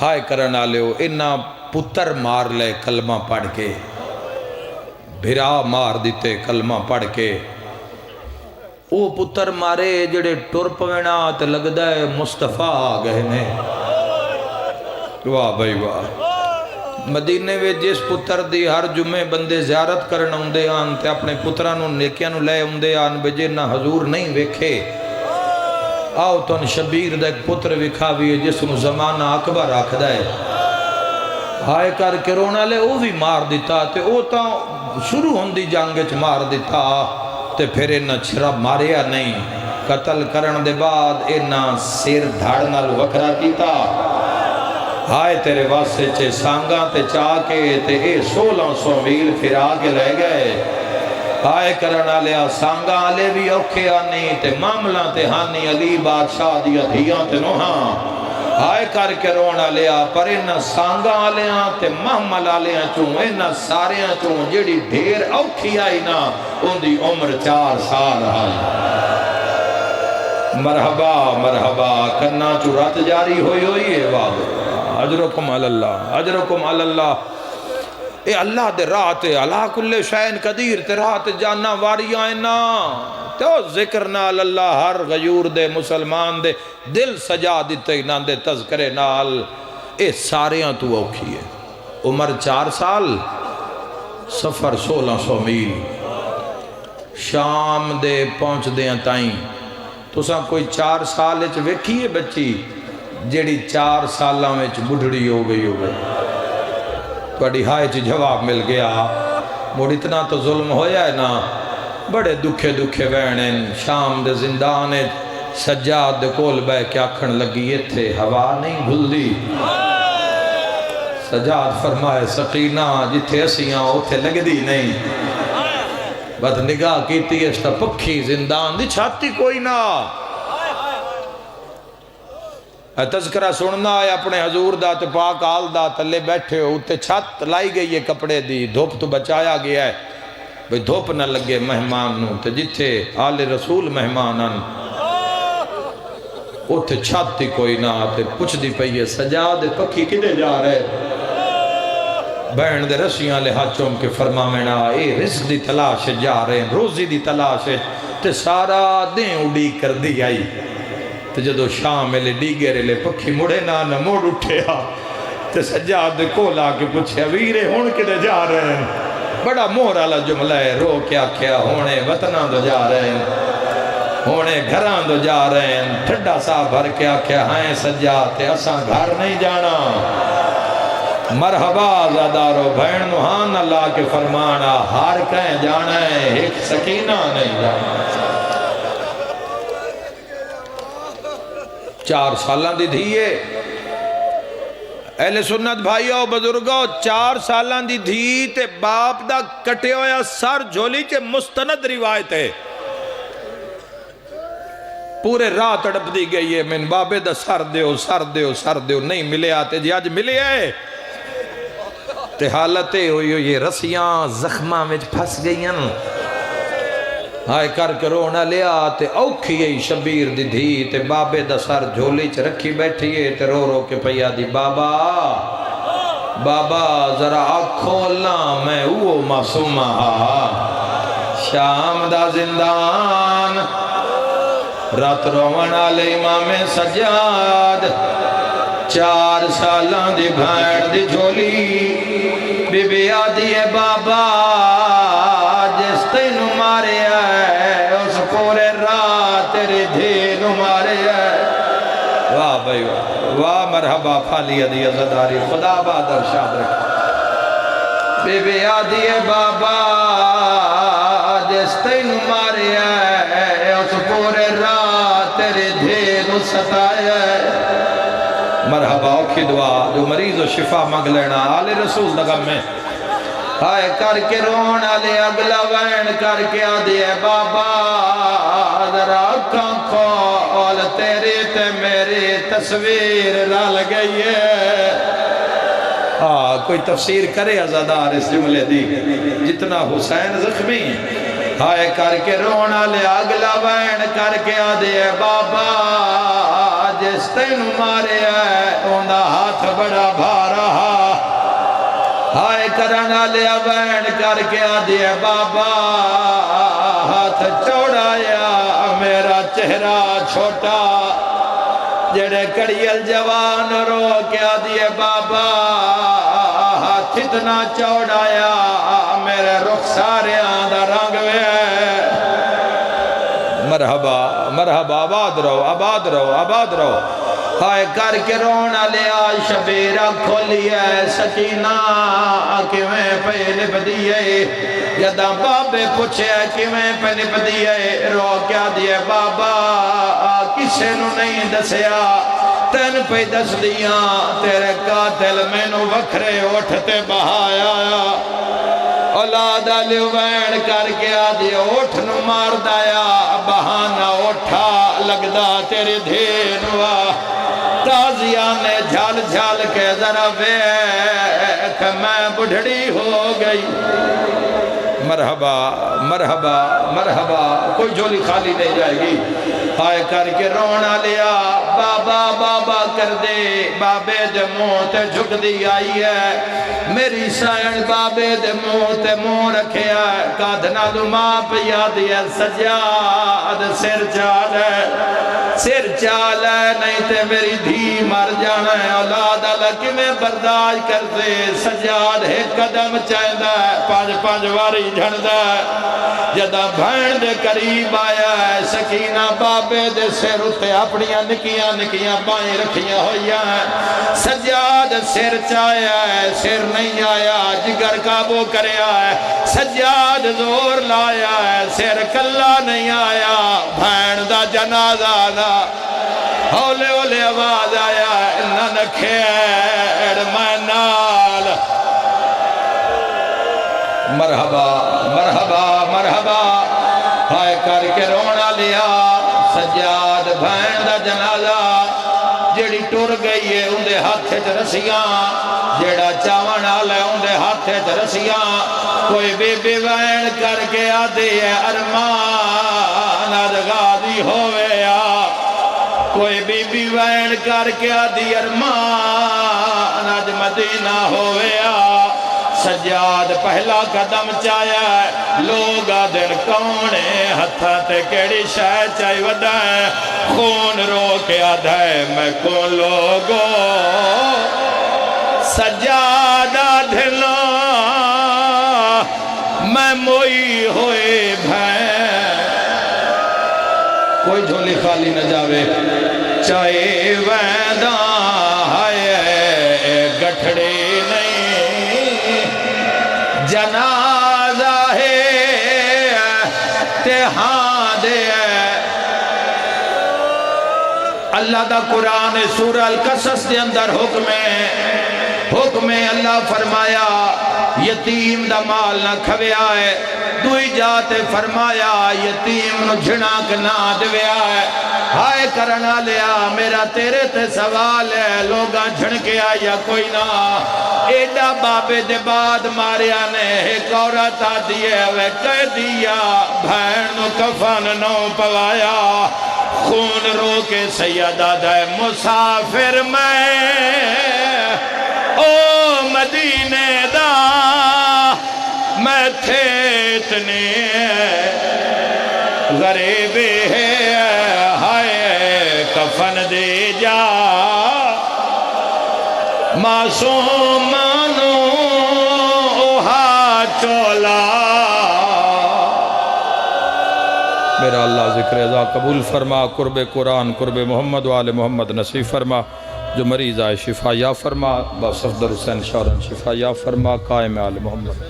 ہائے کرن آلیو انہاں پتر مار لے کلمہ پڑھ کے، بھرا مار دیتے کلمہ پڑھ کے، او پتر مارے جڑے ٹر پوینا تے لگدا ہے مصطفیٰ آ گئے نے۔ واہ بھائی واہ، مدینے وے جس پتر دی ہر جمعے بندے زیارت کرن ہوندے آن تے اپنے پترانوں نیکیاں لے ہوندے آن بجے نہ حضور نہیں ویکھے، آؤ تن شبیر دا ایک پتر وکھاوی ہے جس کو زمانہ اکبر آکھدا ہے، ہائے کر کے رونا لے او بھی مار دیتا تے او تا شروع ہوندی جنگ مار دیتا تے پھر انہاں چھرا ماریا نہیں، قتل کرن دے بعد انہاں سیر دھاڑ نال وکھرا کیتا، ہائے تیرے واسطے چے سانگاں تے چاہ کے تے اے 1600 میل پھر آگے لے گئے، ہائے کرنا لیا سانگاں آلے بھی اوکھے آنی تے معاملہ تے ہانی علی بادشاہ دیا دھیاں تے نوہاں، ہائے کر کے رونا لیا پر انہاں سانگاں آلیاں تے معاملہ آلیاں چوں انہاں ساریاں چوں جڑی ڈھیر اوکھی آئی نا ان دی عمر 4 سال آئی۔ مرحبا مرحبا کرنا چوں رات جاری ہوئی ہوئی ہے واہ اجرکم اللہ اجرکم اللہ، اے اللہ دے راہ تے اللہ کل شین قدیر تے راہ تے جانا واریاں نا تو ذکر نال اللہ ہر غیور دے مسلمان دے دل سجا دیتے نا دے تذکرے نال، اے ساریاں تو اوکھی ہے، عمر 4 سال، سفر 1600 میل، شام دے پہنچ دے تائیں تو ساں کوئی 4 سال اچھ ویکھی ہے بچی جیڑی 4 سالاں میں بڑھڑی ہو گئی توڑی ہائے چی جواب مل گیا، موڑ اتنا تو ظلم ہویا ہے نا، بڑے دکھے دکھے وینن شام دے زندانے سجاد دے کول بے کیا کھن لگی یہ تھے ہوا نہیں بھول دی، سجاد فرمائے سقینہ جتھے اسیاں اتھے لگ دی نہیں، بات نگاہ کیتی ہے اس پکھی زندان دی چھاتی کوئی نہ، تذکرہ سننا ہے اپنے حضور دا تو پاک آل دا تلے بیٹھے ہو اتے چھت لائی گئی ہے کپڑے دی، دھوپ تو بچایا گیا ہے بھئی دھوپ نہ لگے مہمان نو تے جتھے آل رسول مہمانن اتے چھت ہی کوئی نہ تے پوچھ دی پئی ہے سجاد پکھی کدے جا رہے، بہن دے رسیاں لے ہاتھ چوم کے فرماوینا اے رزق دی تلاش جا رہے ہیں، روزی دی تلاش تے سارا دیں اڑی کر دی آئی، تے جدو شام لے ڈیگرے لے پکھی مڑے نہ موڑ اٹھے تے سجاد کول آ کے پوچھے ویرے ہون کدے جا رہے ہیں، بڑا مور والا جملہ ہے، رو کیا کیا ہونے وطناں دو جا رہے ہیں، ہونے گھران دو جا رہے ہیں، ٹھڈا سا بھر کیا کیا ہائیں سجاد تے اساں گھر نہیں جانا، مرحبا زادارو بہن نوحان اللہ کے فرمانا ہار کہیں جانا ہے ایک سکینہ نہیں جانا، 4 سالان دی دھیئے اہل سنت بھائیو بزرگو 4 سالان دی دھی تے باپ دا کٹے ہویا سر جھولی چے مستند روایت ہے، پورے رات اڑپ دی گئی ہے من بابے دا سر دیو سر دیو سر دیو نہیں ملے آتے جی آج ملے آئے تے حالتے ہوئی یہ رسیاں زخمہ میں پھس گئی ہیں، ہائے کر کے رونا لیا تے اوکھی گئی شبیر دی دھی تے بابے دا سر جھولی چ رکھی بیٹھیے تے رو رو کے پیا دی بابا بابا ذرا کھولنا میں وہ معصوم شام دا زندان رات روان آلے امام سجاد 4 سالان دی بھائن دی جھولی بی بی آدھی ہے بابا جس تینو مارے آئے اس پورے رات تیرے دھینو مارے آئے، واہ بھائی واہ مرحبا پھالی عدی عزداری خدا بادر شاد رکھ، بی بی آدھی ہے بابا جس تینو مارے آئے اس پورے رات تیرے دھینو ستائے آئے، مرحبا اوکھی دعا جو مریض و شفا مانگ لینا آل رسول دغم میں، ہائے کر کے رون آلے اگلا وین کر کے آدھے بابا ذرا اکھاں کھول تیرے تے میرے تصویر رال گئی ہے، کوئی تفسیر کرے عزادار اس جملے دی جتنا حسین زخمی، ہائے کر کے رون آلے اگلا وین کر کے آدھے بابا جس تین مارے ہے اندہ ہاتھ بڑا بھارا ہائے کرنا لیا بین کر کے آدھے بابا ہاتھ چوڑایا میرا چہرہ چھوٹا جڑے کڑیل جوان رو کے آدھے بابا ہاتھ اتنا چوڑایا میرے رخسارے آندہ رنگ میں مرحبا مرحبا آباد رہو آباد رہو آباد رہو ہائے کر کے رونا لیا شبیرہ کھولی ہے سکینہ کیویں پہ نپ دیئے یدہ بابے پوچھے کیویں پہ نپ دیئے رو کیا دیئے بابا کسے نو نہیں دسیا تین پہ دس دیاں تیرے قاتل میں نو وکھرے اٹھتے بہایا اولاد علیو وین کر کے آدھی اٹھ نو مار دایا بہانہ اٹھا لگدا تیرے دھینوا تازیہ نے جھال جھال کے ذرا ویکھ میں بڑھڑی ہو گئی مرحبا مرحبا مرحبا کوئی جھولی خالی نہیں جائے گی ہائے کر کے رونا لیا بابا بابا کر دے بابے دے منہ تے جھک دی آئی ہے میری سائن بابے دے منہ تے منہ رکھے ہے کادھنا دو ماں پہ یادی ہے سجاد سر چال ہے نہیں تے میری دھی مر جانا ہے اولاد اللہ کی میں برداشت کرتے سجاد ہے قدم چاہدہ ہے پانچ واری جھڑدہ ہے جدہ بھین دے قریب آیا ہے سکینہ بابے دے سر اتے اپنیاں نکیاں بائیں رکھیاں ہوئیاں ہیں سجاد سر چاہیا ہے سر نہیں آیا جگر کابو کریا ہے سجاد زور لایا ہے سر کلا نہیں آیا بھین دا جنازہ دا ہولے ہولے آواز آیا ہے نہ نکھیڑ میں نال مرحبا مرحبا مرحبا ہائے کر کے رونا لیا سجاد بھین دا جنازہ جیڑی ٹور گئی ہے اندے ہاتھے رسیاں جیڑا چاون آلے اندے ہاتھے رسیاں کوئی بی بی بھین کر کے آدھی ہے ارمان ادغادی ہوئے کوئی بی بی بھین کر کے آدھی ارمان اج مدینہ ہوئے سجاد پہلا قدم چایا ہے لوگا دن کونے ہتھا تے کیڑی شاہ چاہی وڈا ہے خون رو کے آدھا ہے میں کون لوگو سجادہ دھلا میں موئی ہوئے بھین کوئی جھولی خالی نہ جاوے چاہے ویدہ ہے گٹھڑے جنازہ ہے تہاں دے اللہ دا قرآن سورہ القصص دے اندر حکم اللہ فرمایا یتیم دا مال نہ کھویا ہے دوئی جاتے فرمایا یتیم نو جھناک نہ دویا ہے ہائے کرنا لیا میرا تیرے تے سوال ہے لوگاں جھنکے آیا کوئی نہ ایڈا بابے دے بعد ماریا نے ایک عورت آدھی ہے وہ کہہ دیا بھین نو کفن نو پوایا خون رو کے سیدہ دے مسافر میں او مدینے دا میں تھے اتنے غریب ہے ہائے کفن دے جا معصوم مانو اوہا چولا میرا اللہ ذکر ازا قبول فرما قرب قرآن قرب محمد و آل محمد نصیب فرما جو مریض آئے شفا یا فرما با صفدر حسین شارن شفا یا فرما قائم آل محمد